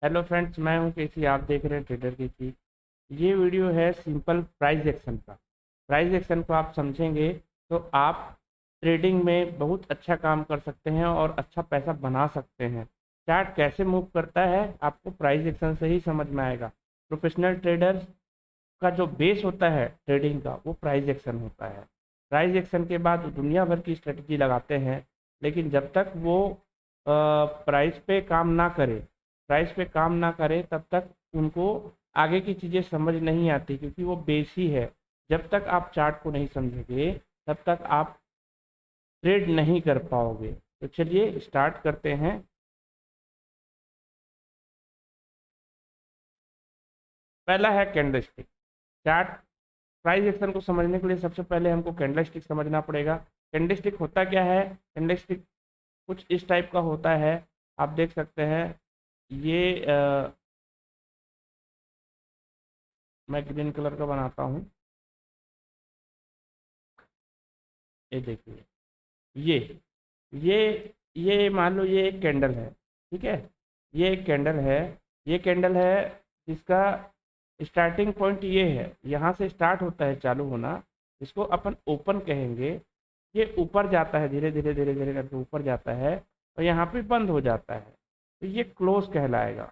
Hello friends, मैं हूं केसी। आप देख रहे हैं ट्रेडर केसी। ये वीडियो है सिंपल प्राइस एक्शन का। प्राइस एक्शन को आप समझेंगे तो आप ट्रेडिंग में बहुत अच्छा काम कर सकते हैं और अच्छा पैसा बना सकते हैं। चार्ट कैसे मूव करता है आपको प्राइस एक्शन से ही समझ में आएगा। प्रोफेशनल ट्रेडर्स का जो बेस होता है ट्रेडिंग का, वो प्राइस एक्शन होता है। प्राइस एक्शन के बाद वो दुनिया भर की स्ट्रेटजी लगाते हैं, लेकिन जब तक वो प्राइस पे काम ना करे प्राइस पे काम ना करे तब तक उनको आगे की चीज़ें समझ नहीं आती, क्योंकि वो बेस ही है। जब तक आप चार्ट को नहीं समझेंगे तब तक आप ट्रेड नहीं कर पाओगे। तो चलिए स्टार्ट करते हैं। पहला है कैंडलस्टिक चार्ट। प्राइस एक्शन को समझने के लिए सबसे पहले हमको कैंडलस्टिक समझना पड़ेगा। कैंडलस्टिक होता क्या है? कैंडलस्टिक कुछ इस टाइप का होता है। आप देख सकते हैं ये मैं ग्रीन कलर का बनाता हूँ। ये देखिए, ये ये ये मान लो ये एक कैंडल है। ठीक है, ये एक कैंडल है। ये कैंडल है जिसका स्टार्टिंग पॉइंट ये है, यहाँ से स्टार्ट होता है चालू होना। इसको अपन ओपन कहेंगे। ये ऊपर जाता है, धीरे धीरे धीरे धीरे करके ऊपर जाता है और यहाँ पे बंद हो जाता है, तो ये क्लोज कहलाएगा।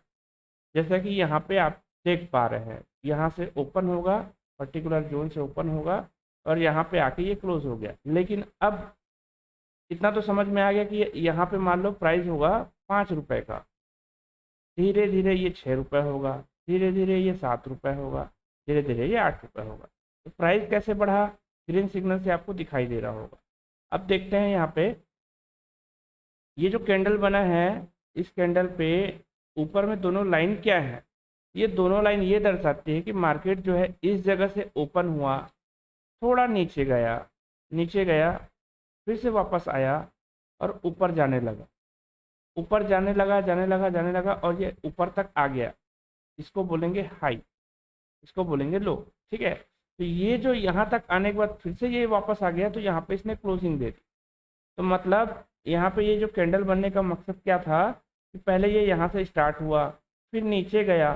जैसा कि यहाँ पे आप देख पा रहे हैं, यहाँ से ओपन होगा, पर्टिकुलर जोन से ओपन होगा और यहाँ पे आके ये क्लोज हो गया। लेकिन अब इतना तो समझ में आ गया कि यहाँ पे मान लो प्राइस होगा 5 रुपए का, धीरे धीरे ये 6 रुपए होगा, धीरे धीरे ये 7 रुपए होगा, धीरे धीरे ये 8 रुपए होगा। तो प्राइस कैसे बढ़ा? ग्रीन सिग्नल से आपको दिखाई दे रहा होगा। अब देखते हैं यहाँ पे ये जो कैंडल बना है, इस कैंडल पे ऊपर में दोनों लाइन क्या है? ये दोनों लाइन ये दर्शाती है कि मार्केट जो है इस जगह से ओपन हुआ, थोड़ा नीचे गया, फिर से वापस आया और ऊपर जाने लगा, ऊपर जाने लगा और ये ऊपर तक आ गया। इसको बोलेंगे हाई, इसको बोलेंगे लो। ठीक है, तो ये जो यहाँ तक आने के बाद फिर से ये वापस आ गया, तो यहाँ पे इसने क्लोजिंग दे दी। तो मतलब यहाँ पे ये जो कैंडल बनने का मकसद क्या था कि पहले ये यहाँ से स्टार्ट हुआ, फिर नीचे गया,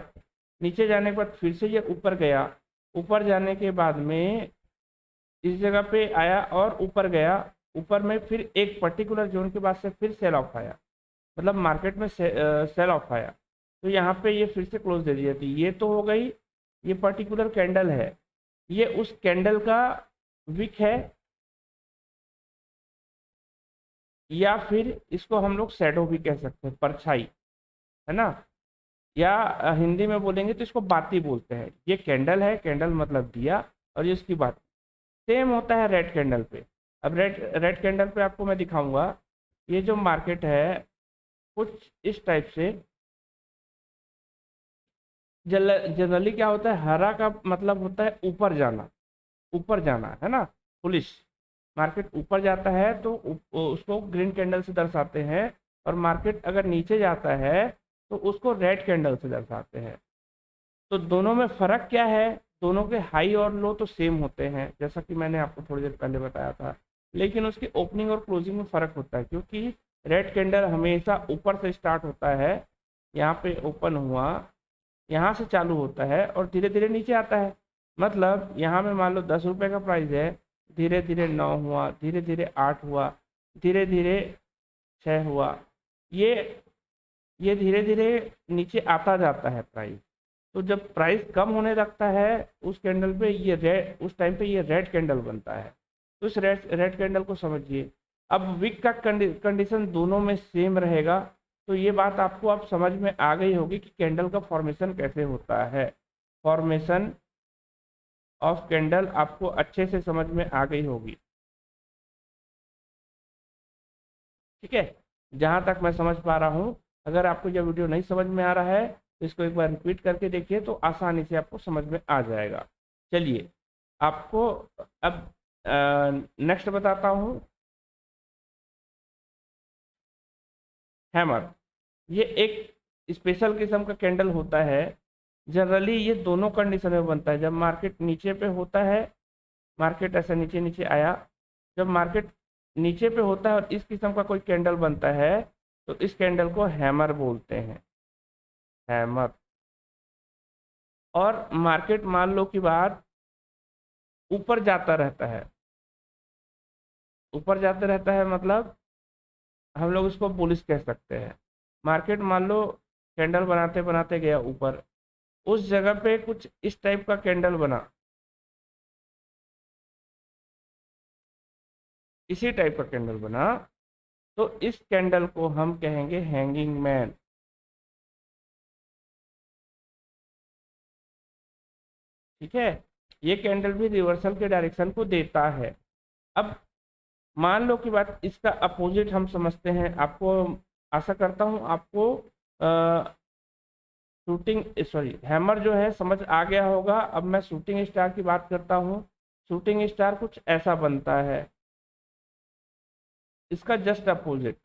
नीचे जाने के बाद फिर से ये ऊपर गया, ऊपर जाने के बाद में इस जगह पे आया और ऊपर गया। ऊपर में फिर एक पर्टिकुलर जोन के बाद से फिर सेल ऑफ आया, मतलब मार्केट में सेल ऑफ आया। तो यहाँ पे ये फिर से क्लोज दे दिया थी। ये तो हो गई, ये पर्टिकुलर कैंडल है, ये उस कैंडल का विक है, या फिर इसको हम लोग शैडो भी कह सकते हैं, परछाई, है ना। या हिंदी में बोलेंगे तो इसको बाती बोलते हैं। ये कैंडल है, कैंडल मतलब दिया, और ये उसकी बात सेम होता है रेड कैंडल पे। अब रेड रेड कैंडल पे आपको मैं दिखाऊंगा। ये जो मार्केट है कुछ इस टाइप से, जनरली क्या होता है, हरा का मतलब होता है ऊपर जाना, ऊपर जाना, है ना। पुलिस मार्केट ऊपर जाता है तो उसको ग्रीन कैंडल से दर्शाते हैं, और मार्केट अगर नीचे जाता है तो उसको रेड कैंडल से दर्शाते हैं। तो दोनों में फर्क क्या है? दोनों के हाई और लो तो सेम होते हैं, जैसा कि मैंने आपको थोड़ी देर पहले बताया था, लेकिन उसकी ओपनिंग और क्लोजिंग में फर्क होता है, क्योंकि रेड कैंडल हमेशा ऊपर से स्टार्ट होता है। यहाँ पे ओपन हुआ, यहाँ से चालू होता है और धीरे धीरे नीचे आता है। मतलब यहाँ में मान लो 10 रुपए का प्राइस है, धीरे धीरे 9 हुआ, धीरे धीरे 8 हुआ, धीरे धीरे 6 हुआ, ये ये धीरे धीरे नीचे आता जाता है प्राइस। तो जब प्राइस कम होने लगता है उस कैंडल पे, ये रेड, उस टाइम पे ये रेड कैंडल बनता है। तो इस रेड कैंडल को समझिए। अब विक का कंडीशन दोनों में सेम रहेगा। तो ये बात आपको अब समझ में आ गई होगी कि कैंडल का फॉर्मेशन कैसे होता है। फॉर्मेशन ऑफ कैंडल आपको अच्छे से समझ में आ गई होगी। ठीक है, जहाँ तक मैं समझ पा रहा हूँ। अगर आपको यह वीडियो नहीं समझ में आ रहा है तो इसको एक बार रिपीट करके देखिए, तो आसानी से आपको समझ में आ जाएगा। चलिए आपको अब नेक्स्ट बताता हूँ। हैमर, ये एक स्पेशल किस्म का कैंडल होता है। जनरली ये दोनों कंडीशन में बनता है। जब मार्केट नीचे पे होता है, मार्केट ऐसा नीचे नीचे आया, जब मार्केट नीचे पे होता है और इस किस्म का कोई कैंडल बनता है, तो इस कैंडल को हैमर बोलते हैं। हैमर। और मार्केट मान लो कि बात ऊपर जाता रहता है, ऊपर जाता रहता है मतलब हम लोग इसको बुलिश कह सकते हैं। मार्केट मान लो कैंडल बनाते बनाते गया ऊपर, उस जगह पे कुछ इस टाइप का कैंडल बना, इसी टाइप का कैंडल बना, तो इस कैंडल को हम कहेंगे हैंगिंग मैन। ठीक है, ये कैंडल भी रिवर्सल के डायरेक्शन को देता है। अब मान लो कि बात इसका अपोजिट हम समझते हैं, आपको आशा करता हूं आपको शूटिंग सॉरी हैमर जो है समझ आ गया होगा। अब मैं शूटिंग स्टार की बात करता हूँ। शूटिंग स्टार कुछ ऐसा बनता है, इसका जस्ट अपोजिट,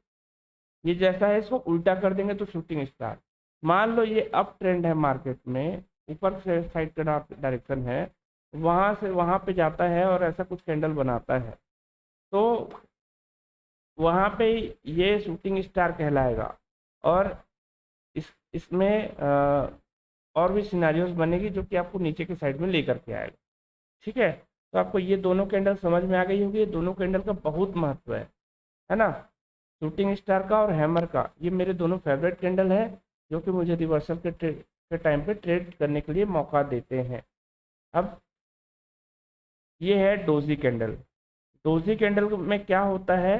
ये जैसा है इसको उल्टा कर देंगे तो शूटिंग स्टार। मान लो ये अप ट्रेंड है मार्केट में, ऊपर से साइड का डायरेक्शन है, वहां से वहां पे जाता है और ऐसा कुछ कैंडल बनाता है, तो वहां पे ये शूटिंग स्टार कहलाएगा। और इसमें और भी सिनारियोज बनेगी जो कि आपको नीचे के साइड में लेकर के आएगा। ठीक है, तो आपको ये दोनों कैंडल समझ में आ गई होगी। ये दोनों कैंडल का बहुत महत्व है ना, शूटिंग स्टार का और हैमर का। ये मेरे दोनों फेवरेट कैंडल है जो कि मुझे रिवर्सल के टाइम पे ट्रेड करने के लिए मौका देते हैं। अब ये है डोजी कैंडल। डोजी कैंडल में क्या होता है,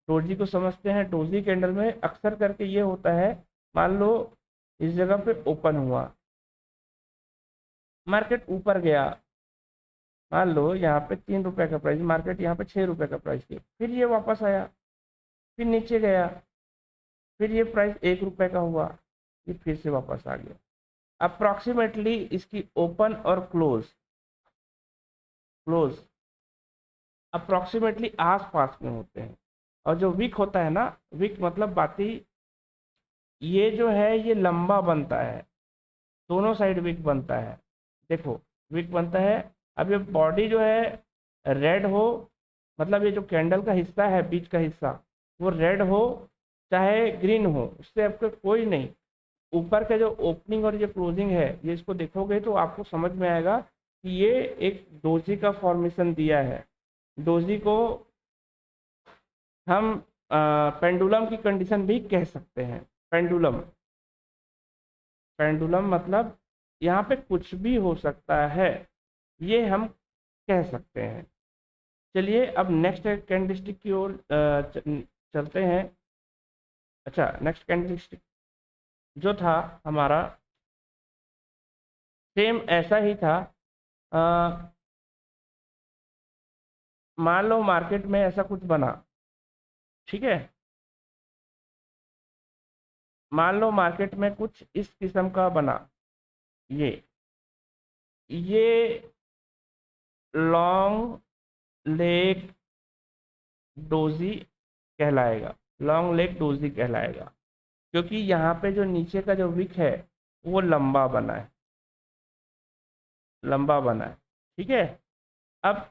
डोजी को समझते हैं। डोजी कैंडल में अक्सर करके ये होता है, मान लो इस जगह पे ओपन हुआ, मार्केट ऊपर गया, मान लो यहाँ पे 3 रुपए का प्राइस, मार्केट यहाँ पे 6 रुपए का प्राइस किया, फिर ये वापस आया, फिर नीचे गया, फिर ये प्राइस 1 रुपए का हुआ, ये फिर से वापस आ गया। अप्रॉक्सीमेटली इसकी ओपन और क्लोज क्लोज अप्रॉक्सीमेटली आस पास में होते हैं। और जो विक होता है ना, विक मतलब बाती, ये जो है ये लंबा बनता है, दोनों साइड विक बनता है। देखो विक बनता है। अब ये बॉडी जो है रेड हो, मतलब ये जो कैंडल का हिस्सा है बीच का हिस्सा वो रेड हो चाहे ग्रीन हो, उससे आपको कोई नहीं। ऊपर का जो ओपनिंग और जो क्लोजिंग है, ये इसको देखोगे तो आपको समझ में आएगा कि ये एक डोजी का फॉर्मेशन दिया है। डोजी को हम पेंडुलम की कंडीशन भी कह सकते हैं। पेंडुलम, पेंडुलम मतलब यहाँ पे कुछ भी हो सकता है, ये हम कह सकते हैं। चलिए अब नेक्स्ट कैंडलस्टिक की ओर चलते हैं। अच्छा, नेक्स्ट कैंडलस्टिक जो था हमारा सेम ऐसा ही था। मान लो मार्केट में ऐसा कुछ बना, ठीक है, मान लो मार्केट में कुछ इस किस्म का बना, ये लॉन्ग लेग डोजी कहलाएगा, लॉन्ग लेग डोजी कहलाएगा, क्योंकि यहाँ पे जो नीचे का जो विक है वो लंबा बना है, लंबा बना है। ठीक है, अब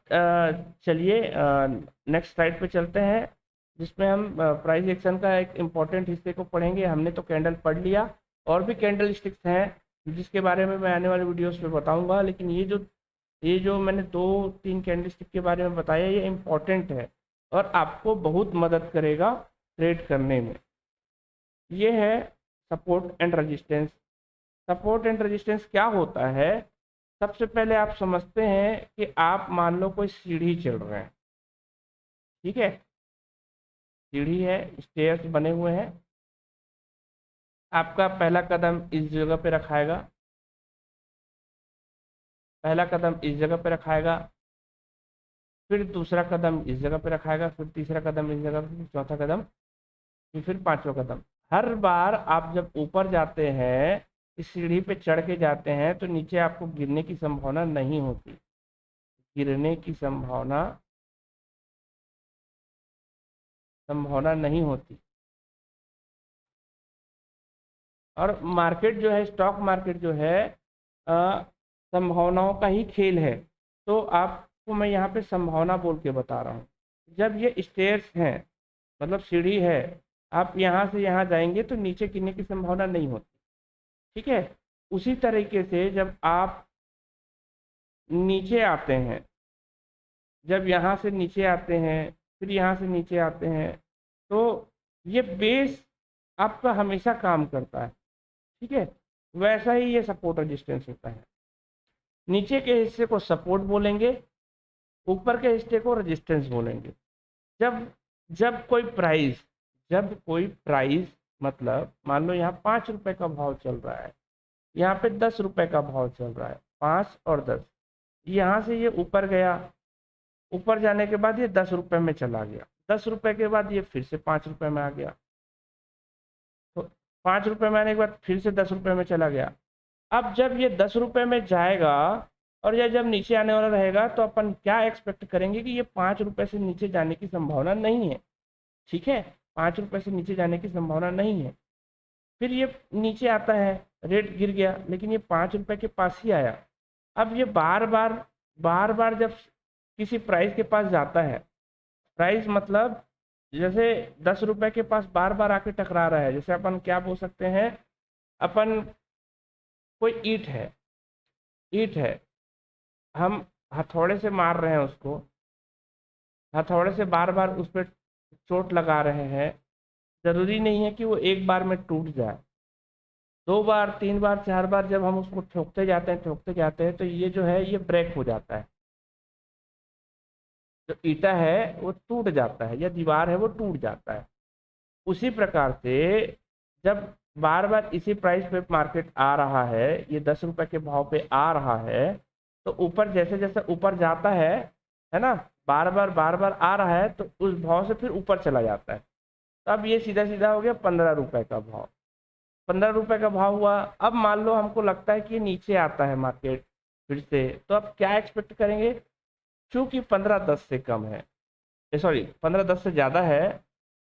चलिए नेक्स्ट स्लाइड पे चलते हैं, जिसमें हम प्राइस एक्शन का एक इम्पॉर्टेंट हिस्से को पढ़ेंगे। हमने तो कैंडल पढ़ लिया, और भी कैंडल स्टिक्स हैं जिसके बारे में मैं आने वाले वीडियोस में बताऊंगा, लेकिन ये जो मैंने 2-3 कैंडल स्टिक के बारे में बताया, ये इम्पॉर्टेंट है और आपको बहुत मदद करेगा ट्रेड करने में। ये है support and resistance. Support and resistance क्या होता है, सबसे पहले आप समझते हैं कि आप मान लो कोई सीढ़ी चल रहे हैं, ठीक है, सीढ़ी है, स्टेयर्स बने हुए हैं, आपका पहला कदम इस जगह पे रखाएगा, पहला कदम इस जगह पे रखाएगा, फिर दूसरा कदम इस जगह पे रखाएगा, फिर तीसरा कदम इस जगह पे, फिर चौथा कदम, फिर पांचवा कदम। हर बार आप जब ऊपर जाते हैं, इस सीढ़ी पे चढ़ के जाते हैं, तो नीचे आपको गिरने की संभावना नहीं होती, गिरने की संभावना नहीं होती। और मार्केट जो है, स्टॉक मार्केट जो है संभावनाओं का ही खेल है। तो आपको मैं यहाँ पे संभावना बोल के बता रहा हूँ। जब ये स्टेयर्स हैं, मतलब सीढ़ी है, आप यहाँ से यहाँ जाएंगे तो नीचे गिरने की संभावना नहीं होती, ठीक है। उसी तरीके से जब आप नीचे आते हैं, जब यहाँ से नीचे आते हैं, फिर यहाँ से नीचे आते हैं, तो ये बेस आपका हमेशा काम करता है। ठीक है, वैसा ही ये सपोर्ट रेजिस्टेंस होता है। नीचे के हिस्से को सपोर्ट बोलेंगे, ऊपर के हिस्से को रेजिस्टेंस बोलेंगे। जब जब कोई प्राइस मतलब मान लो यहाँ 5 रुपए का भाव चल रहा है, यहाँ पे 10 रुपए का भाव चल रहा है, 5 और 10, यहाँ से ये ऊपर गया, ऊपर जाने के बाद ये 10 रुपए में चला गया, 10 रुपए के बाद ये फिर से 5 रुपए में आ गया, तो 5 रुपए में आने के बाद फिर से 10 रुपए में चला गया। अब जब ये 10 रुपए में जाएगा और यह जब नीचे आने वाला रहेगा, तो अपन क्या एक्सपेक्ट करेंगे कि ये 5 रुपए से नीचे जाने की संभावना नहीं है। ठीक है, 5 रुपए से नीचे जाने की संभावना नहीं है। फिर ये नीचे आता है, रेट गिर गया, लेकिन ये 5 रुपए के पास ही आया। अब ये बार बार जब किसी प्राइस के पास जाता है, प्राइस मतलब जैसे 10 रुपए के पास बार बार आके टकरा रहा है, जैसे अपन क्या बोल सकते हैं, अपन कोई ईंट है, हम हथौड़े से मार रहे हैं उसको, हथौड़े से बार बार उस पर चोट लगा रहे हैं। जरूरी नहीं है कि वो एक बार में टूट जाए, 2 बार 3 बार 4 बार जब हम उसको ठोकते जाते हैं तो ये जो है ये ब्रेक हो जाता है, जो ईटा है वो टूट जाता है, या दीवार है वो टूट जाता है। उसी प्रकार से जब बार बार इसी प्राइस पे मार्केट आ रहा है, ये 10 रुपए के भाव पे आ रहा है, तो ऊपर जैसे जैसे ऊपर जाता है ना, बार बार आ रहा है, तो उस भाव से फिर ऊपर चला जाता है। तो अब ये सीधा सीधा हो गया 15 रुपए का भाव, 15 रुपए का भाव हुआ। अब मान लो हमको लगता है कि ये नीचे आता है मार्केट फिर से, तो अब क्या एक्सपेक्ट करेंगे, चूंकि 15.10 से कम है, सॉरी 15.10 से ज़्यादा है,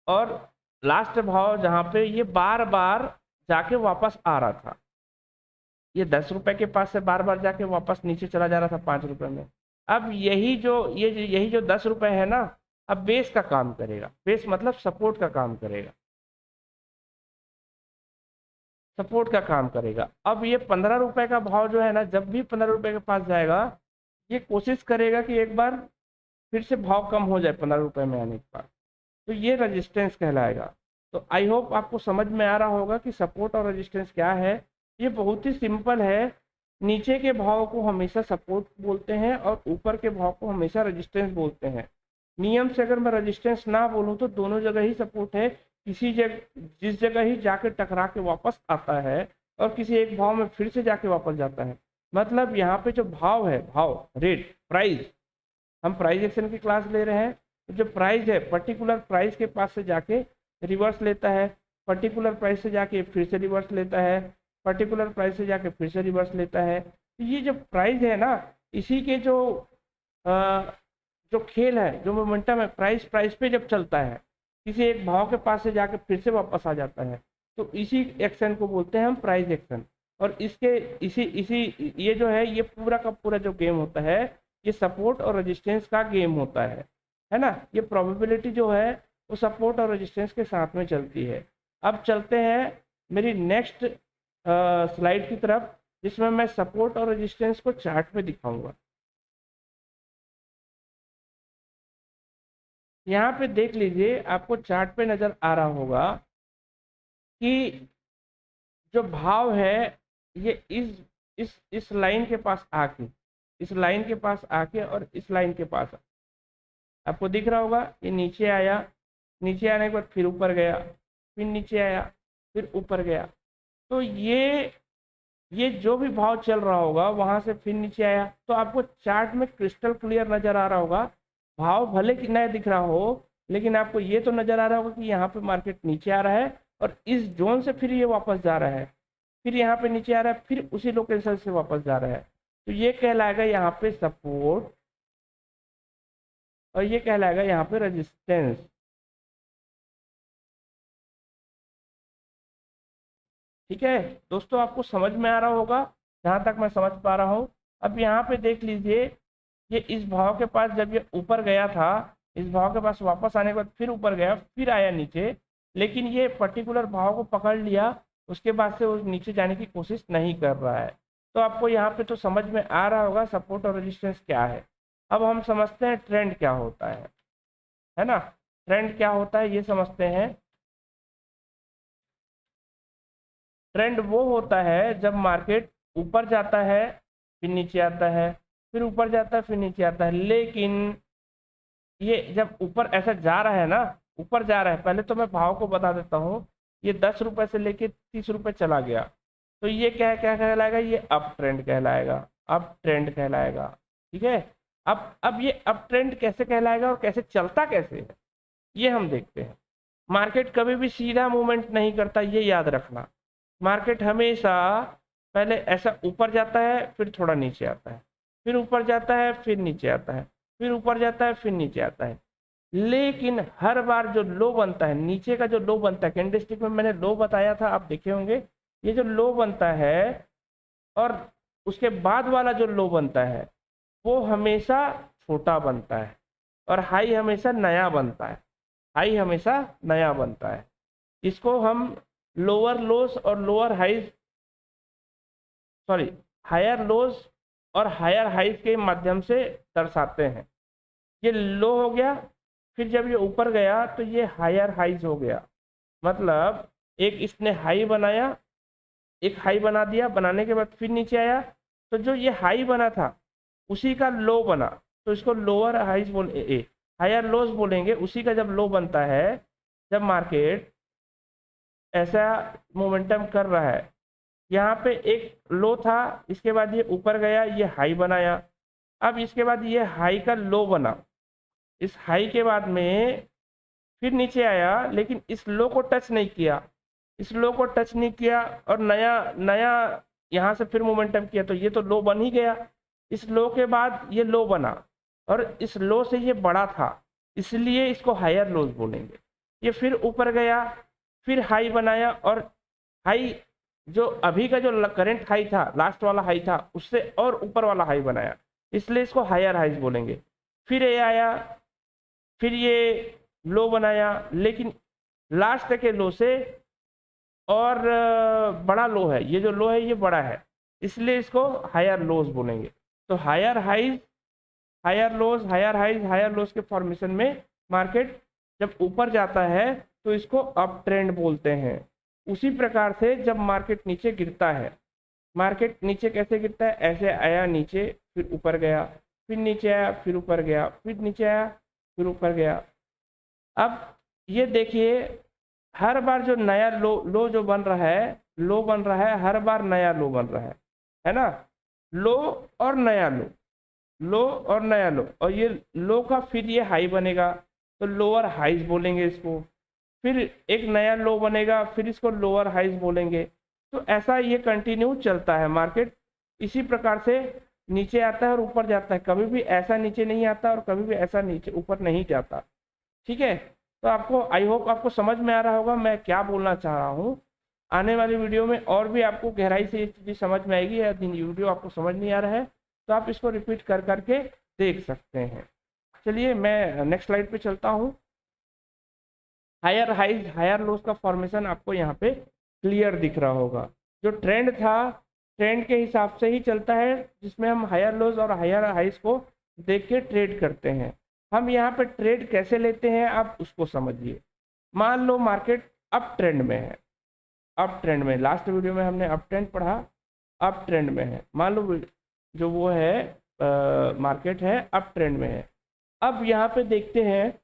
और लास्ट भाव जहाँ पे ये बार बार जाके वापस आ रहा था, ये 10 रुपए के पास से बार बार जाके वापस नीचे चला जा रहा था 5 रुपए में। अब यही जो 10 रुपए है ना, अब बेस का काम करेगा, बेस मतलब सपोर्ट का काम करेगा, सपोर्ट का काम करेगा। अब ये 15 रुपए का भाव जो है ना, जब भी 15 रुपए के पास जाएगा, ये कोशिश करेगा कि एक बार फिर से भाव कम हो जाए 15 रुपए में आने के बाद, तो ये रेजिस्टेंस कहलाएगा। तो आई होप आपको समझ में आ रहा होगा कि सपोर्ट और रेजिस्टेंस क्या है। ये बहुत ही सिंपल है, नीचे के भाव को हमेशा सपोर्ट बोलते हैं और ऊपर के भाव को हमेशा रेजिस्टेंस बोलते हैं। नियम से अगर मैं रेजिस्टेंस ना बोलूं तो दोनों जगह ही सपोर्ट है, किसी जगह जिस जगह ही जाके टकरा के वापस आता है और किसी एक भाव में फिर से जाके वापस जाता है। मतलब यहाँ पे जो भाव है, भाव रेट प्राइस, हम प्राइस एक्शन की क्लास ले रहे हैं, तो जो प्राइस है पर्टिकुलर प्राइस के पास से जाके रिवर्स लेता है, पर्टिकुलर प्राइस से जाके फिर से रिवर्स लेता है, पर्टिकुलर प्राइस से जाके फिर से रिवर्स लेता है। तो ये जो प्राइस है ना, इसी के जो खेल है, जो मोमेंटम है, प्राइस पे जब चलता है, किसी एक भाव के पास से जाके फिर से वापस आ जाता है, तो इसी एक्शन को बोलते हैं हम प्राइस एक्शन। और इसके इसी ये जो है, ये पूरा का पूरा जो गेम होता है, ये सपोर्ट और रेजिस्टेंस का गेम होता है ना। ये प्रोबेबिलिटी जो है वो सपोर्ट और रेजिस्टेंस के साथ में चलती है। अब चलते हैं मेरी नेक्स्ट स्लाइड की तरफ, जिसमें मैं सपोर्ट और रेजिस्टेंस को चार्ट में दिखाऊंगा। यहाँ पे देख लीजिए, आपको चार्ट पे नजर आ रहा होगा कि जो भाव है ये इस लाइन के पास आके, इस लाइन के पास आके और इस लाइन के पास आपको दिख रहा होगा, ये नीचे आया, नीचे आने के बाद फिर ऊपर गया, फिर नीचे आया, फिर ऊपर गया। तो ये जो भी भाव चल रहा होगा वहां से फिर नीचे आया, तो आपको चार्ट में क्रिस्टल क्लियर नजर आ रहा होगा। भाव भले कि नया दिख रहा हो, लेकिन आपको ये तो नजर आ रहा होगा कि यहाँ पे मार्केट नीचे आ रहा है और इस जोन से फिर ये वापस जा रहा है, फिर यहाँ पे नीचे आ रहा है, फिर उसी लोकेशन से वापस जा रहा है। तो ये कहलाएगा यहाँ पे सपोर्ट और ये कहलाएगा यहाँ पे रेजिस्टेंस। ठीक है दोस्तों, आपको समझ में आ रहा होगा जहाँ तक मैं समझ पा रहा हूँ। अब यहाँ पे देख लीजिए, ये इस भाव के पास जब ये ऊपर गया था, इस भाव के पास वापस आने के बाद फिर ऊपर गया, फिर आया नीचे, लेकिन ये पर्टिकुलर भाव को पकड़ लिया उसके बाद से वो नीचे जाने की कोशिश नहीं कर रहा है। तो आपको यहाँ पे तो समझ में आ रहा होगा सपोर्ट और रेजिस्टेंस क्या है। अब हम समझते हैं ट्रेंड क्या होता है ना। ट्रेंड क्या होता है ये समझते हैं। ट्रेंड वो होता है जब मार्केट ऊपर जाता है फिर नीचे आता है, फिर ऊपर जाता है फिर नीचे आता है। लेकिन ये जब ऊपर ऐसा जा रहा है ना, ऊपर जा रहा है, पहले तो मैं भाव को बता देता हूँ। ये 10 रुपए से लेके 30 रुपए चला गया, तो ये क्या क्या कहलाएगा, ये अप ट्रेंड कहलाएगा, अप ट्रेंड कहलाएगा। ठीक है। अब ये अप ट्रेंड कैसे कहलाएगा और कैसे चलता कैसे है ये हम देखते हैं। मार्केट कभी भी सीधा मूवमेंट नहीं करता, ये याद रखना। मार्केट हमेशा पहले ऐसा ऊपर जाता है फिर थोड़ा नीचे आता है, फिर ऊपर जाता है फिर नीचे आता है, फिर ऊपर जाता है फिर नीचे आता है। लेकिन हर बार जो लो बनता है, नीचे का जो लो बनता है, कैंडलस्टिक में मैंने लो बताया था, आप देखे होंगे। ये जो लो बनता है और उसके बाद वाला जो लो बनता है वो हमेशा छोटा बनता है और हाई हमेशा नया बनता है। हाई हमेशा नया बनता है। इसको हम लोअर लोस और lower highs, sorry, higher lows और हायर हाइज के माध्यम से दर्शाते हैं। ये लो हो गया, फिर जब ये ऊपर गया तो ये हायर हाइज हो गया। मतलब एक इसने हाई बनाया, एक हाई बना दिया, बनाने के बाद फिर नीचे आया, तो जो ये हाई बना था उसी का लो बना, तो इसको लोअर हाइज बोले, हायर लोस बोलेंगे। उसी का जब लो बनता है, जब मार्केट ऐसा मोमेंटम कर रहा है, यहाँ पे एक लो था, इसके बाद ये ऊपर गया, ये हाई बनाया, अब इसके बाद ये हाई का लो बना, इस हाई के बाद में फिर नीचे आया, लेकिन इस लो को टच नहीं किया, इस लो को टच नहीं किया और नया नया यहाँ से फिर मोमेंटम किया, तो ये तो लो बन ही गया। इस लो के बाद ये लो बना और इस लो से ये बड़ा था, इसलिए इसको हायर लोज बोलेंगे। ये फिर ऊपर गया, फिर हाई बनाया और हाई जो अभी का जो करंट हाई था, लास्ट वाला हाई था, उससे और ऊपर वाला हाई बनाया, इसलिए इसको हायर हाइज बोलेंगे। फिर ये आया, फिर ये लो बनाया, लेकिन लास्ट के लो से और बड़ा लो है, ये जो लो है ये बड़ा है, इसलिए इसको हायर लोज बोलेंगे। तो higher highs, higher lows, higher highs, higher lows के फॉर्मेशन में मार्केट जब ऊपर जाता है तो इसको अप ट्रेंड बोलते हैं। उसी प्रकार से जब मार्केट नीचे गिरता है, मार्केट नीचे कैसे गिरता है, ऐसे आया नीचे, फिर ऊपर गया, फिर नीचे आया, फिर ऊपर गया, फिर नीचे आया, फिर ऊपर गया। अब ये देखिए, हर बार जो नया लो जो बन रहा है, लो बन रहा है, हर बार नया लो बन रहा है ना। लो और नया लो, लो और नया लो, और ये लो का फिर ये हाई बनेगा, तो लोअर हाइज बोलेंगे इसको। फिर एक नया लो बनेगा, फिर इसको लोअर हाइज बोलेंगे। तो ऐसा ये कंटिन्यू चलता है। मार्केट इसी प्रकार से नीचे आता है और ऊपर जाता है, कभी भी ऐसा नीचे नहीं आता और कभी भी ऐसा नीचे ऊपर नहीं जाता। ठीक है। तो आपको, आई होप आपको समझ में आ रहा होगा मैं क्या बोलना चाह रहा हूँ। आने वाली वीडियो में और भी आपको गहराई से ये चीज़ समझ में आएगी। यदि वीडियो आपको समझ नहीं आ रहा है तो आप इसको रिपीट कर करके देख सकते हैं। चलिए मैं नेक्स्ट स्लाइड पे चलता हूँ। हायर हाइज, हायर लोज का फॉर्मेशन आपको यहाँ पे क्लियर दिख रहा होगा। जो ट्रेंड था, ट्रेंड के हिसाब से ही चलता है, जिसमें हम हायर लोज और हायर हाइज को देख के ट्रेड करते हैं। हम यहाँ पे ट्रेड कैसे लेते हैं आप उसको समझिए। मान लो मार्केट अप ट्रेंड में है, अप ट्रेंड में, लास्ट वीडियो में हमने अप ट्रेंड पढ़ा, अप ट्रेंड में है। मान लो जो वो है मार्केट है अप ट्रेंड में है। अब यहाँ पे देखते हैं,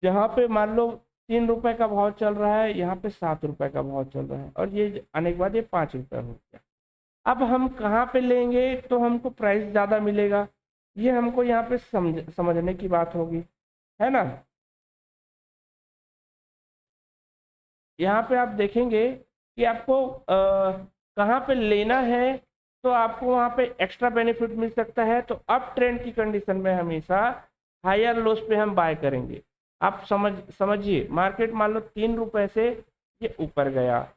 जहाँ पे मान लो 3 रुपए का भाव चल रहा है, यहाँ पे 7 रुपए का भाव चल रहा है, और ये आने के बाद ये 5 रुपए हो गया। अब हम कहाँ पे लेंगे तो हमको प्राइस ज़्यादा मिलेगा, ये हमको यहाँ पे समझने की बात होगी, है ना। यहाँ पे आप देखेंगे कि आपको कहाँ पे लेना है, तो आपको वहाँ पे एक्स्ट्रा बेनिफिट मिल सकता है। तो अप ट्रेंड की कंडीशन में हमेशा हायर लोस पे हम बाय करेंगे। आप समझिए, मार्केट मान लो 3 रुपए से ये ऊपर गया,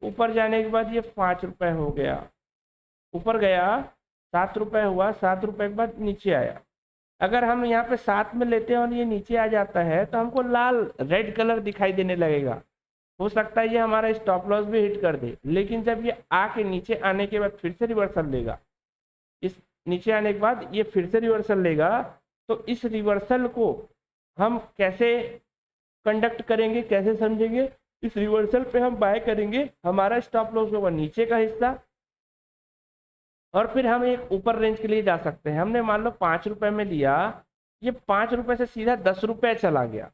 ऊपर जाने के बाद ये 5 रुपए हो गया, ऊपर गया, 7 रुपए हुआ, 7 रुपए के बाद नीचे आया। अगर हम यहाँ पे 7 में लेते हैं और ये नीचे आ जाता है तो हमको लाल रेड कलर दिखाई देने लगेगा। हो सकता है ये हमारा स्टॉप लॉस भी हिट कर दे, लेकिन जब ये आके नीचे आने के बाद फिर से रिवर्सल लेगा, इस नीचे आने के बाद ये फिर से रिवर्सल लेगा, तो इस रिवर्सल को हम कैसे कंडक्ट करेंगे, कैसे समझेंगे? इस रिवर्सल पे हम बाय करेंगे, हमारा स्टॉप लॉस होगा नीचे का हिस्सा, और फिर हम एक ऊपर रेंज के लिए जा सकते हैं। हमने मान लो 5 रुपए में लिया, ये 5 रुपए से सीधा 10 रुपए चला गया,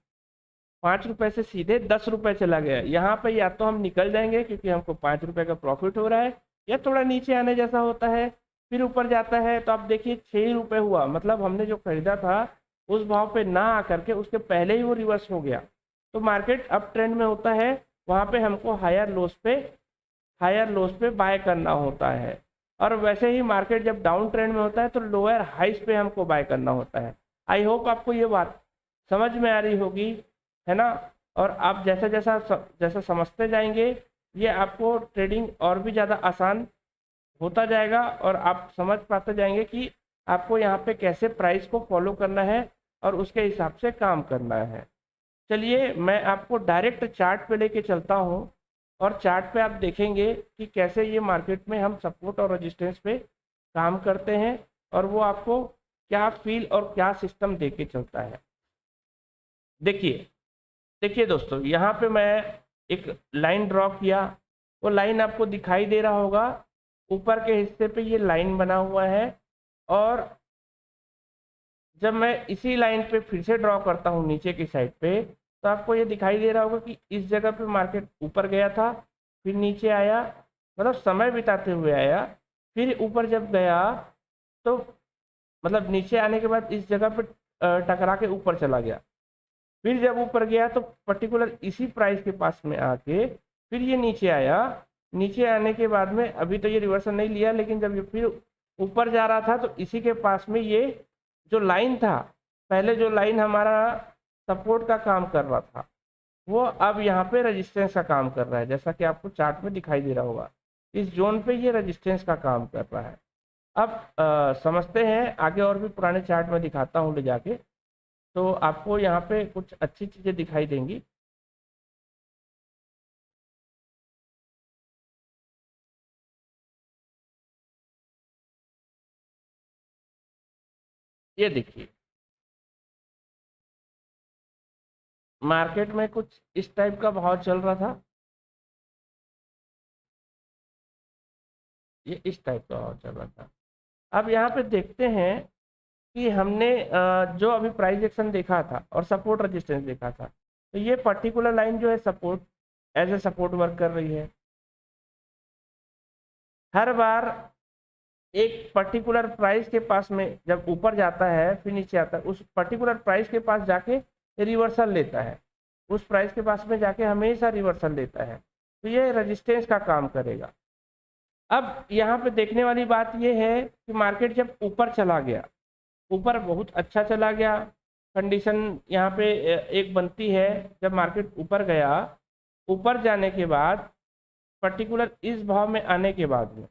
5 रुपए से सीधे 10 रुपए चला गया। यहाँ पे या तो हम निकल जाएंगे क्योंकि हमको 5 रुपए का प्रॉफिट हो रहा है, या थोड़ा नीचे आने जैसा होता है, फिर ऊपर जाता है। तो आप देखिए 6 रुपए हुआ, मतलब हमने जो खरीदा था उस भाव पे ना आकर के उसके पहले ही वो रिवर्स हो गया। तो मार्केट अप ट्रेंड में होता है, वहाँ पे हमको हायर लोस पे बाय करना होता है। और वैसे ही मार्केट जब डाउन ट्रेंड में होता है तो लोअर हाइस पे हमको बाय करना होता है। आई होप आपको ये बात समझ में आ रही होगी, है ना? और आप जैसा समझते जाएंगे, ये आपको ट्रेडिंग और भी ज़्यादा आसान होता जाएगा, और आप समझ पाते जाएंगे कि आपको यहाँ पे कैसे प्राइस को फॉलो करना है और उसके हिसाब से काम करना है। चलिए मैं आपको डायरेक्ट चार्ट पे लेके चलता हूँ, और चार्ट पे आप देखेंगे कि कैसे ये मार्केट में हम सपोर्ट और रेजिस्टेंस पे काम करते हैं, और वो आपको क्या फील और क्या सिस्टम दे के चलता है। देखिए देखिए दोस्तों, यहाँ पे मैं एक लाइन ड्रॉ किया, वो लाइन आपको दिखाई दे रहा होगा, ऊपर के हिस्से पे ये लाइन बना हुआ है, और जब मैं इसी लाइन पे फिर से ड्रॉ करता हूँ नीचे की साइड पे, तो आपको ये दिखाई दे रहा होगा कि इस जगह पे मार्केट ऊपर गया था, फिर नीचे आया, मतलब समय बिताते हुए आया, फिर ऊपर जब गया तो मतलब नीचे आने के बाद इस जगह पे टकरा के ऊपर चला गया, फिर जब ऊपर गया तो पर्टिकुलर इसी प्राइस के पास में आके फिर ये नीचे आया। नीचे आने के बाद में अभी तो ये रिवर्सल नहीं लिया, लेकिन जब ये फिर ऊपर जा रहा था तो इसी के पास में ये जो लाइन था, पहले जो लाइन हमारा सपोर्ट का काम कर रहा था, वो अब यहाँ पे रेजिस्टेंस का काम कर रहा है, जैसा कि आपको चार्ट में दिखाई दे रहा होगा। इस जोन पे ये रेजिस्टेंस का काम कर रहा है। अब समझते हैं आगे, और भी पुराने चार्ट में दिखाता हूँ ले जाके, तो आपको यहाँ पे कुछ अच्छी चीज़ें दिखाई देंगी। ये देखिए मार्केट में कुछ इस टाइप का भाव चल रहा था, ये इस टाइप का भाव चल रहा था। अब यहाँ पे देखते हैं कि हमने जो अभी प्राइस एक्शन देखा था और सपोर्ट रेजिस्टेंस देखा था, तो ये पर्टिकुलर लाइन जो है support as a support work कर रही है। हर बार एक पर्टिकुलर प्राइस के पास में जब ऊपर जाता है फिर नीचे आता है, उस पर्टिकुलर प्राइस के पास जाके रिवर्सल लेता है, उस प्राइस के पास में जाके हमेशा रिवर्सल लेता है, तो ये रेजिस्टेंस का काम करेगा। अब यहाँ पे देखने वाली बात ये है कि मार्केट जब ऊपर चला गया, ऊपर बहुत अच्छा चला गया, कंडीशन यहाँ पे एक बनती है, जब मार्केट ऊपर गया, ऊपर जाने के बाद पर्टिकुलर इस भाव में आने के बाद में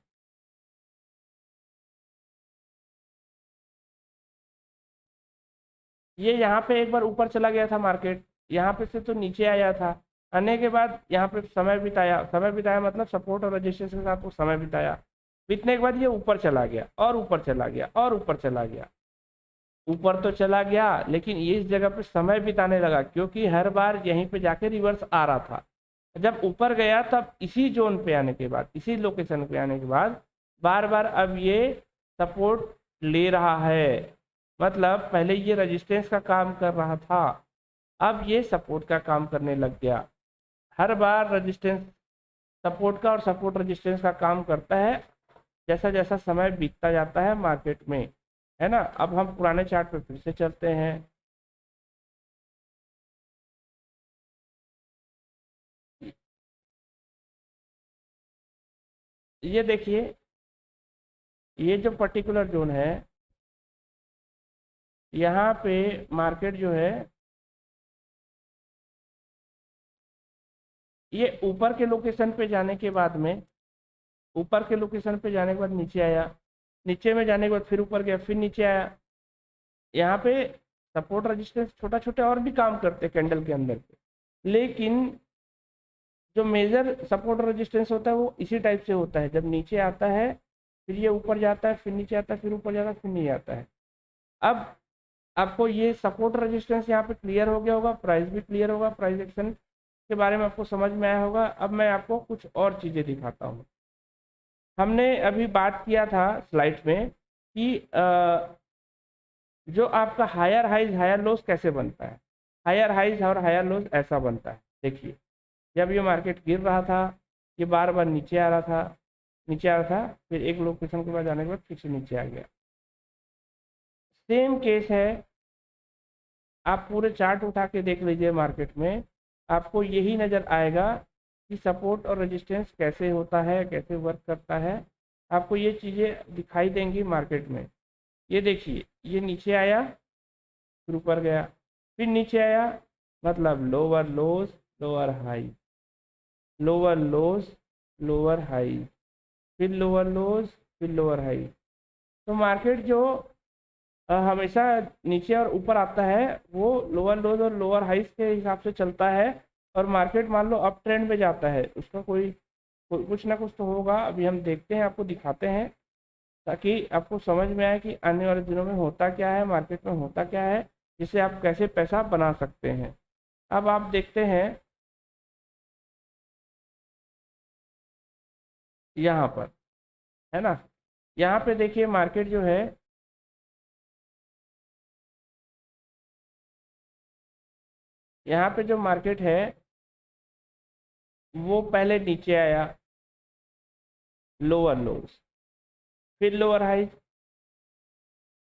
ये यहाँ पे एक बार ऊपर चला गया था मार्केट, यहाँ पे से तो नीचे आया था, आने के बाद यहाँ पे समय बिताया मतलब सपोर्ट और रेजिस्टेंस के साथ वो समय बिताया, बीतने के बाद ये ऊपर चला गया और ऊपर चला गया और ऊपर चला गया। ऊपर तो चला गया लेकिन ये इस जगह पे समय बिताने लगा, क्योंकि हर बार यहीं पे जाके रिवर्स आ रहा था। जब ऊपर गया तब इसी जोन पे आने के बाद, इसी लोकेशन पे आने के बाद बार बार अब ये सपोर्ट ले रहा है, मतलब पहले ये रेजिस्टेंस का काम कर रहा था, अब ये सपोर्ट का काम करने लग गया। हर बार रेजिस्टेंस सपोर्ट का और सपोर्ट रेजिस्टेंस का काम करता है जैसा जैसा समय बीतता जाता है मार्केट में, है ना? अब हम पुराने चार्ट पे फिर से चलते हैं। ये देखिए, ये जो पर्टिकुलर जोन है, यहाँ पे मार्केट जो है ये ऊपर के लोकेशन पे जाने के बाद में, ऊपर के लोकेशन पे जाने के बाद नीचे आया, नीचे में जाने के बाद फिर ऊपर गया, फिर नीचे आया। यहाँ पे सपोर्ट रेजिस्टेंस छोटा छोटा और भी काम करते हैं कैंडल के अंदर के, लेकिन जो मेजर सपोर्ट और रेजिस्टेंस होता है वो इसी टाइप से होता है, जब नीचे आता है फिर ये ऊपर जाता है, फिर नीचे आता है, फिर ऊपर जाता है, फिर नीचे आता है। अब आपको ये सपोर्ट रेजिस्टेंस यहाँ पे क्लियर हो गया होगा, प्राइस भी क्लियर होगा, प्राइस एक्शन के बारे में आपको समझ में आया होगा। अब मैं आपको कुछ और चीज़ें दिखाता हूँ। हमने अभी बात किया था स्लाइड में कि जो आपका हायर हाइज हायर लोस कैसे बनता है। हायर हाइज और हायर लोस ऐसा बनता है, देखिए जब ये मार्केट गिर रहा था, ये बार बार नीचे आ रहा था, नीचे आ रहा था, फिर एक लोकेशन के बाद जाने के बाद फिर से नीचे आ गया। सेम केस है, आप पूरे चार्ट उठा के देख लीजिए मार्केट में, आपको यही नज़र आएगा कि सपोर्ट और रेजिस्टेंस कैसे होता है, कैसे वर्क करता है। आपको ये चीज़ें दिखाई देंगी मार्केट में। ये देखिए, ये नीचे आया फिर ऊपर गया, फिर नीचे आया, मतलब लोअर लोज लोअर हाई, लोअर लोज लोअर हाई, फिर लोअर लोज फिर लोअर हाई। तो मार्केट जो हमेशा नीचे और ऊपर आता है वो लोअर लोज और लोअर हाइस के हिसाब से चलता है। और मार्केट मान लो अप ट्रेंड में जाता है, उसका कुछ ना कुछ तो होगा। अभी हम देखते हैं, आपको दिखाते हैं, ताकि आपको समझ में आए कि आने वाले दिनों में होता क्या है, मार्केट में होता क्या है, जिससे आप कैसे पैसा बना सकते हैं। अब आप देखते हैं यहाँ पर, है ना, यहाँ पे देखिए मार्केट जो है, यहाँ पे जो मार्केट है वो पहले नीचे आया, लोअर लोज, फिर लोअर हाई,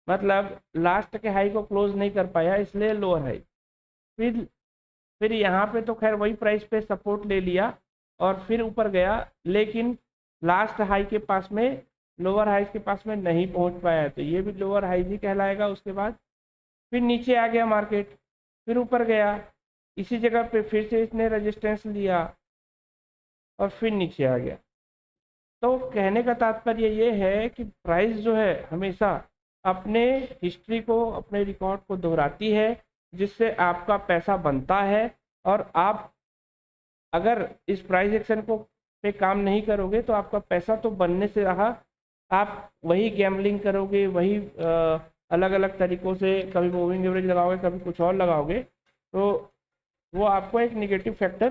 मतलब लास्ट के हाई को क्लोज नहीं कर पाया इसलिए लोअर हाई। फिर फिर यहाँ पे तो खैर वही प्राइस पे सपोर्ट ले लिया और फिर ऊपर गया, लेकिन लास्ट हाई के पास में, लोअर हाई के पास में नहीं पहुंच पाया, तो ये भी लोअर हाई ही कहलाएगा। उसके बाद फिर नीचे आ गया मार्केट, फिर ऊपर गया, इसी जगह पे फिर से इसने रेजिस्टेंस लिया और फिर नीचे आ गया। तो कहने का तात्पर्य ये है कि प्राइस जो है हमेशा अपने हिस्ट्री को, अपने रिकॉर्ड को दोहराती है, जिससे आपका पैसा बनता है। और आप अगर इस प्राइस एक्शन को पे काम नहीं करोगे तो आपका पैसा तो बनने से रहा, आप वही गैम्बलिंग करोगे, वही अलग अलग तरीकों से, कभी मूविंग एवरेज लगाओगे, कभी कुछ और लगाओगे, तो वो आपको एक निगेटिव फैक्टर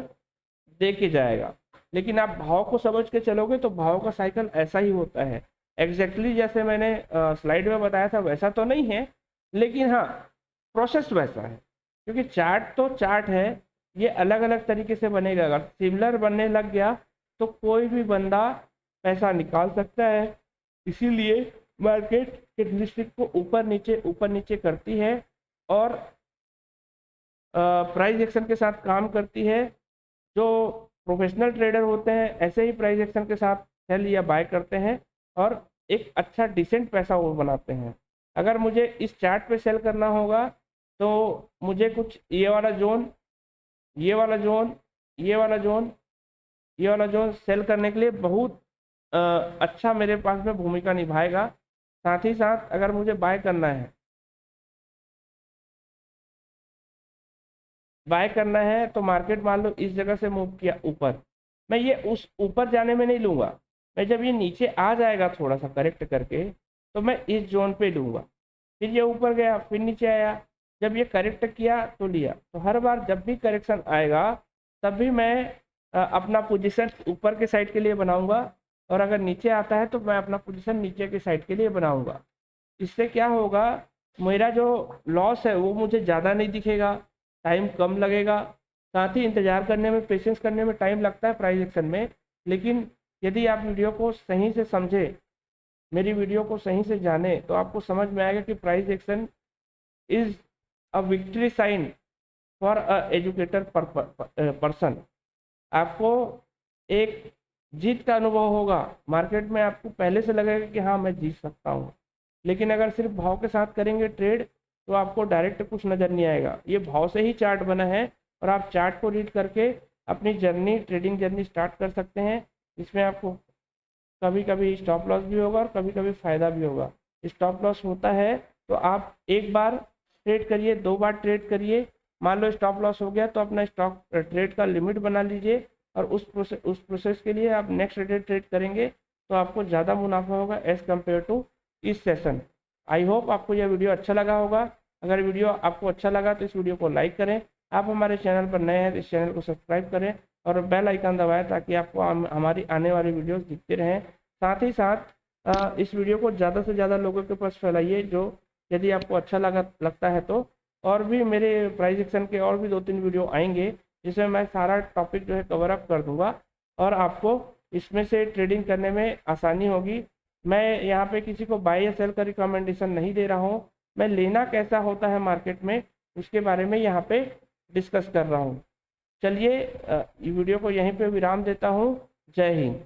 दे के जाएगा। लेकिन आप भाव को समझ के चलोगे तो भाव का साइकिल ऐसा ही होता है। एग्जैक्टली जैसे मैंने स्लाइड में बताया था वैसा तो नहीं है, लेकिन हाँ प्रोसेस वैसा है, क्योंकि चार्ट तो चार्ट है, ये अलग अलग तरीके से बनेगा। अगर सिमिलर बनने लग गया तो कोई भी बंदा पैसा निकाल सकता है। इसीलिए मार्केट कैंडलस्टिक को ऊपर नीचे करती है और प्राइस एक्शन के साथ काम करती है। जो प्रोफेशनल ट्रेडर होते हैं ऐसे ही प्राइस एक्शन के साथ सेल या बाय करते हैं और एक अच्छा डिसेंट पैसा वो बनाते हैं। अगर मुझे इस चार्ट पे सेल करना होगा तो मुझे कुछ ये वाला जोन, ये वाला जोन, ये वाला जोन, ये वाला जोन सेल करने के लिए बहुत अच्छा मेरे पास में भूमिका निभाएगा। साथ ही साथ अगर मुझे बाय करना है, बाय करना है तो मार्केट मान लो इस जगह से मूव किया ऊपर, मैं ये उस ऊपर जाने में नहीं लूँगा, मैं जब ये नीचे आ जाएगा थोड़ा सा करेक्ट करके तो मैं इस जोन पे लूँगा। फिर ये ऊपर गया, फिर नीचे आया, जब ये करेक्ट किया तो लिया। तो हर बार जब भी करेक्शन आएगा तभी मैं अपना पोजीशन ऊपर के साइड के लिए बनाऊंगा, और अगर नीचे आता है तो मैं अपना पोजीशन नीचे के साइड के लिए बनाऊंगा। इससे क्या होगा, मेरा जो लॉस है वो मुझे ज़्यादा नहीं दिखेगा, टाइम कम लगेगा। साथ ही इंतज़ार करने में, पेशेंस करने में टाइम लगता है प्राइस एक्शन में, लेकिन यदि आप वीडियो को सही से समझे, मेरी वीडियो को सही से जाने, तो आपको समझ में आएगा कि price action is a victory sign for a educator person. आपको एक जीत का अनुभव होगा मार्केट में, आपको पहले से लगेगा कि हाँ मैं जीत सकता हूँ। लेकिन अगर सिर्फ भाव के साथ करेंगे ट्रेड तो आपको डायरेक्ट कुछ नज़र नहीं आएगा। ये भाव से ही चार्ट बना है और आप चार्ट को रीड करके अपनी जर्नी, ट्रेडिंग जर्नी स्टार्ट कर सकते हैं। इसमें आपको कभी कभी स्टॉप लॉस भी होगा और कभी कभी फ़ायदा भी होगा। स्टॉप लॉस होता है तो आप एक बार ट्रेड करिए, 2 बार ट्रेड करिए, मान लो स्टॉप लॉस हो गया तो अपना स्टॉक ट्रेड का लिमिट बना लीजिए और उस प्रोसेस के लिए आप नेक्स्ट डे ट्रेड करेंगे तो आपको ज़्यादा मुनाफा होगा एज़ कम्पेयर टू इस सेशन। आई होप आपको यह वीडियो अच्छा लगा होगा। अगर वीडियो आपको अच्छा लगा तो इस वीडियो को लाइक करें। आप हमारे चैनल पर नए हैं तो इस चैनल को सब्सक्राइब करें और बेल आइकन दबाएं ताकि आपको हमारी आने वाली वीडियोस दिखते रहें। साथ ही साथ इस वीडियो को ज़्यादा से ज़्यादा लोगों के पास फैलाइए जो यदि आपको अच्छा लगता है तो। और भी मेरे प्राइस एक्शन के और भी 2-3 वीडियो आएंगे जिसमें मैं सारा टॉपिक जो है कवर अप कर दूंगा और आपको इसमें से ट्रेडिंग करने में आसानी होगी। मैं यहाँ पे किसी को बाय या सेल का रिकमेंडेशन नहीं दे रहा हूँ, मैं लेना कैसा होता है मार्केट में उसके बारे में यहाँ पे डिस्कस कर रहा हूँ। चलिए वीडियो को यहीं पे विराम देता हूँ। जय हिंद।